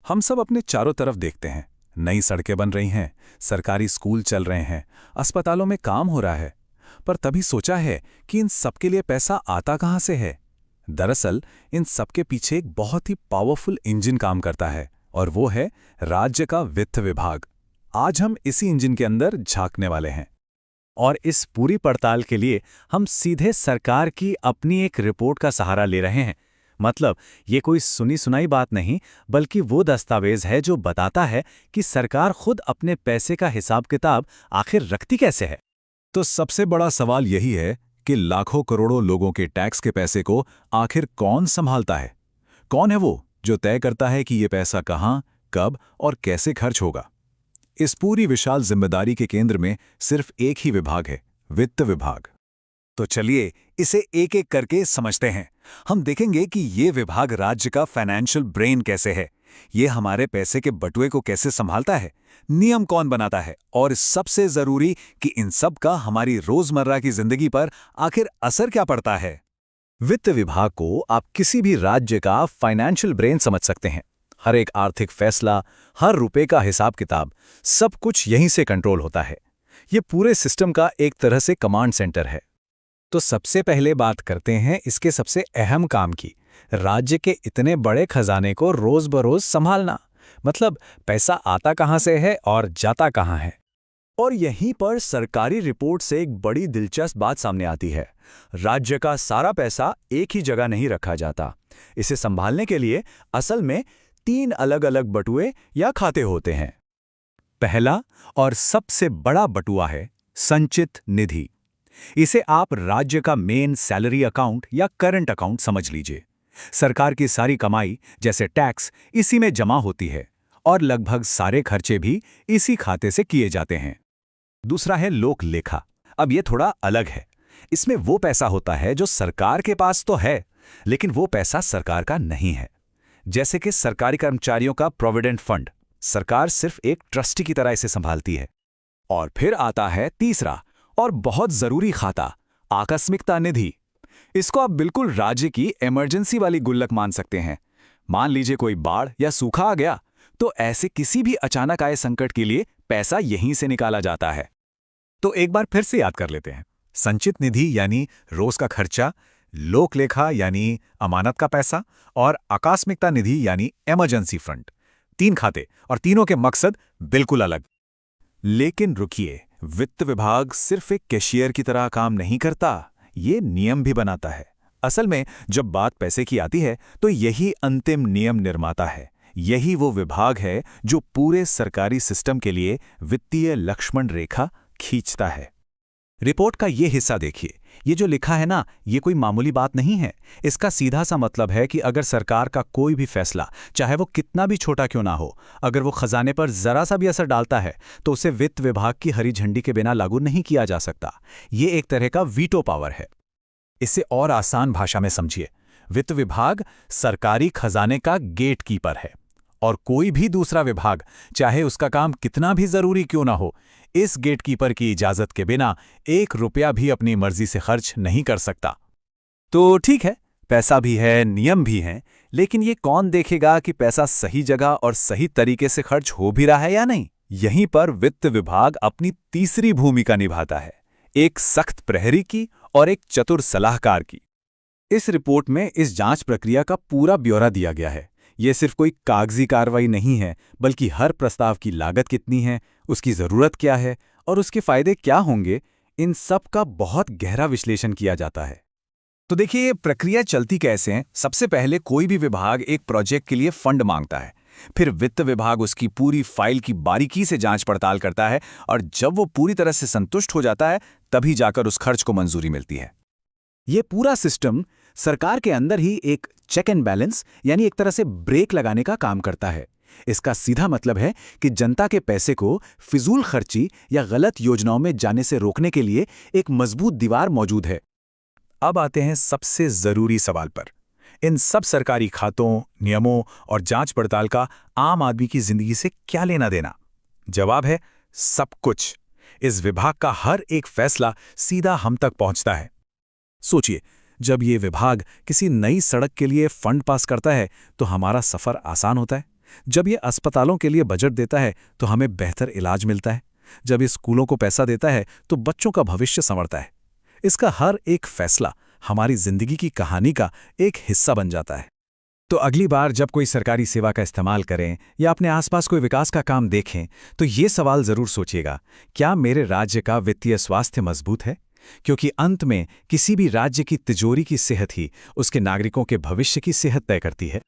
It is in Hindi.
हम सब अपने चारों तरफ देखते हैं। नई सड़कें बन रही हैं, सरकारी स्कूल चल रहे हैं, अस्पतालों में काम हो रहा है। पर तभी सोचा है कि इन सबके लिए पैसा आता कहाँ से है। दरअसल इन सबके पीछे एक बहुत ही पावरफुल इंजन काम करता है, और वो है राज्य का वित्त विभाग। आज हम इसी इंजन के अंदर झांकने वाले हैं। और इस पूरी पड़ताल के लिए हम सीधे सरकार की अपनी एक रिपोर्ट का सहारा ले रहे हैं। मतलब ये कोई सुनी सुनाई बात नहीं, बल्कि वो दस्तावेज है जो बताता है कि सरकार खुद अपने पैसे का हिसाब किताब आखिर रखती कैसे है। तो सबसे बड़ा सवाल यही है कि लाखों करोड़ों लोगों के टैक्स के पैसे को आखिर कौन संभालता है। कौन है वो जो तय करता है कि ये पैसा कहाँ, कब और कैसे खर्च होगा। इस पूरी विशाल जिम्मेदारी के केंद्र में सिर्फ एक ही विभाग है, वित्त विभाग। तो चलिए इसे एक एक करके समझते हैं। हम देखेंगे कि ये विभाग राज्य का फाइनेंशियल ब्रेन कैसे है, ये हमारे पैसे के बटुए को कैसे संभालता है, नियम कौन बनाता है, और सबसे जरूरी कि इन सब का हमारी रोजमर्रा की जिंदगी पर आखिर असर क्या पड़ता है। वित्त विभाग को आप किसी भी राज्य का फाइनेंशियल ब्रेन समझ सकते हैं। हर एक आर्थिक फैसला, हर रुपए का हिसाब किताब, सब कुछ यहीं से कंट्रोल होता है। ये पूरे सिस्टम का एक तरह से कमांड सेंटर है। तो सबसे पहले बात करते हैं इसके सबसे अहम काम की, राज्य के इतने बड़े खजाने को रोज बरोज संभालना। मतलब पैसा आता कहाँ से है और जाता कहाँ है। और यहीं पर सरकारी रिपोर्ट से एक बड़ी दिलचस्प बात सामने आती है। राज्य का सारा पैसा एक ही जगह नहीं रखा जाता। इसे संभालने के लिए असल में 3 अलग अलग बटुए या खाते होते हैं। पहला और सबसे बड़ा बटुआ है संचित निधि। इसे आप राज्य का मेन सैलरी अकाउंट या करंट अकाउंट समझ लीजिए। सरकार की सारी कमाई जैसे टैक्स इसी में जमा होती है, और लगभग सारे खर्चे भी इसी खाते से किए जाते हैं। दूसरा है लोक लेखा। अब ये थोड़ा अलग है। इसमें वो पैसा होता है जो सरकार के पास तो है, लेकिन वो पैसा सरकार का नहीं है। जैसे कि सरकारी कर्मचारियों का प्रोविडेंट फंड, सरकार सिर्फ एक ट्रस्टी की तरह इसे संभालती है। और फिर आता है तीसरा और बहुत जरूरी खाता, आकस्मिकता निधि। इसको आप बिल्कुल राज्य की इमरजेंसी वाली गुल्लक मान सकते हैं। मान लीजिए कोई बाढ़ या सूखा आ गया, तो ऐसे किसी भी अचानक आए संकट के लिए पैसा यहीं से निकाला जाता है। तो एक बार फिर से याद कर लेते हैं। संचित निधि यानी रोज का खर्चा, लोक लेखा यानी अमानत का पैसा, और आकस्मिकता निधि यानी इमरजेंसी फंड। 3 खाते और तीनों के मकसद बिल्कुल अलग। लेकिन रुकिए, वित्त विभाग सिर्फ एक कैशियर की तरह काम नहीं करता, ये नियम भी बनाता है। असल में जब बात पैसे की आती है तो यही अंतिम नियम निर्माता है। यही वो विभाग है जो पूरे सरकारी सिस्टम के लिए वित्तीय लक्ष्मण रेखा खींचता है। रिपोर्ट का ये हिस्सा देखिए। ये जो लिखा है ना, ये कोई मामूली बात नहीं है। इसका सीधा सा मतलब है कि अगर सरकार का कोई भी फैसला, चाहे वो कितना भी छोटा क्यों ना हो, अगर वो खजाने पर जरा सा भी असर डालता है तो उसे वित्त विभाग की हरी झंडी के बिना लागू नहीं किया जा सकता। ये एक तरह का वीटो पावर है। इसे और आसान भाषा में समझिए। वित्त विभाग सरकारी खजाने का गेट कीपर है, और कोई भी दूसरा विभाग, चाहे उसका काम कितना भी जरूरी क्यों ना हो, इस गेटकीपर की इजाजत के बिना 1 रुपया भी अपनी मर्जी से खर्च नहीं कर सकता। तो ठीक है, पैसा भी है, नियम भी हैं, लेकिन ये कौन देखेगा कि पैसा सही जगह और सही तरीके से खर्च हो भी रहा है या नहीं? यहीं पर वित्त विभाग अपनी तीसरी भूमिका निभाता है, एक सख्त प्रहरी की और एक चतुर सलाहकार की। इस रिपोर्ट में इस जांच प्रक्रिया का पूरा ब्यौरा दिया गया है। ये सिर्फ कोई कागजी कार्रवाई नहीं है, बल्कि हर प्रस्ताव की लागत कितनी है, उसकी ज़रूरत क्या है और उसके फायदे क्या होंगे, इन सब का बहुत गहरा विश्लेषण किया जाता है। तो देखिए ये प्रक्रिया चलती कैसे है। सबसे पहले कोई भी विभाग एक प्रोजेक्ट के लिए फंड मांगता है। फिर वित्त विभाग उसकी पूरी फाइल की बारीकी से जांच पड़ताल करता है, और जब वो पूरी तरह से संतुष्ट हो जाता है तभी जाकर उस खर्च को मंजूरी मिलती है। ये पूरा सिस्टम सरकार के अंदर ही एक चेक एंड बैलेंस यानी एक तरह से ब्रेक लगाने का काम करता है। इसका सीधा मतलब है कि जनता के पैसे को फिजूल खर्ची या गलत योजनाओं में जाने से रोकने के लिए एक मजबूत दीवार मौजूद है। अब आते हैं सबसे जरूरी सवाल पर। इन सब सरकारी खातों, नियमों और जांच पड़ताल का आम आदमी की जिंदगी से क्या लेना देना? जवाब है सब कुछ। इस विभाग का हर एक फैसला सीधा हम तक पहुंचता है। सोचिए, जब ये विभाग किसी नई सड़क के लिए फंड पास करता है तो हमारा सफर आसान होता है। जब ये अस्पतालों के लिए बजट देता है तो हमें बेहतर इलाज मिलता है। जब ये स्कूलों को पैसा देता है तो बच्चों का भविष्य संवरता है। इसका हर एक फैसला हमारी जिंदगी की कहानी का एक हिस्सा बन जाता है। तो अगली बार जब कोई सरकारी सेवा का इस्तेमाल करें या अपने आसपास कोई विकास का काम देखें तो ये सवाल जरूर सोचिएगा, क्या मेरे राज्य का वित्तीय स्वास्थ्य मजबूत है? क्योंकि अंत में किसी भी राज्य की तिजोरी की सेहत ही उसके नागरिकों के भविष्य की सेहत तय करती है।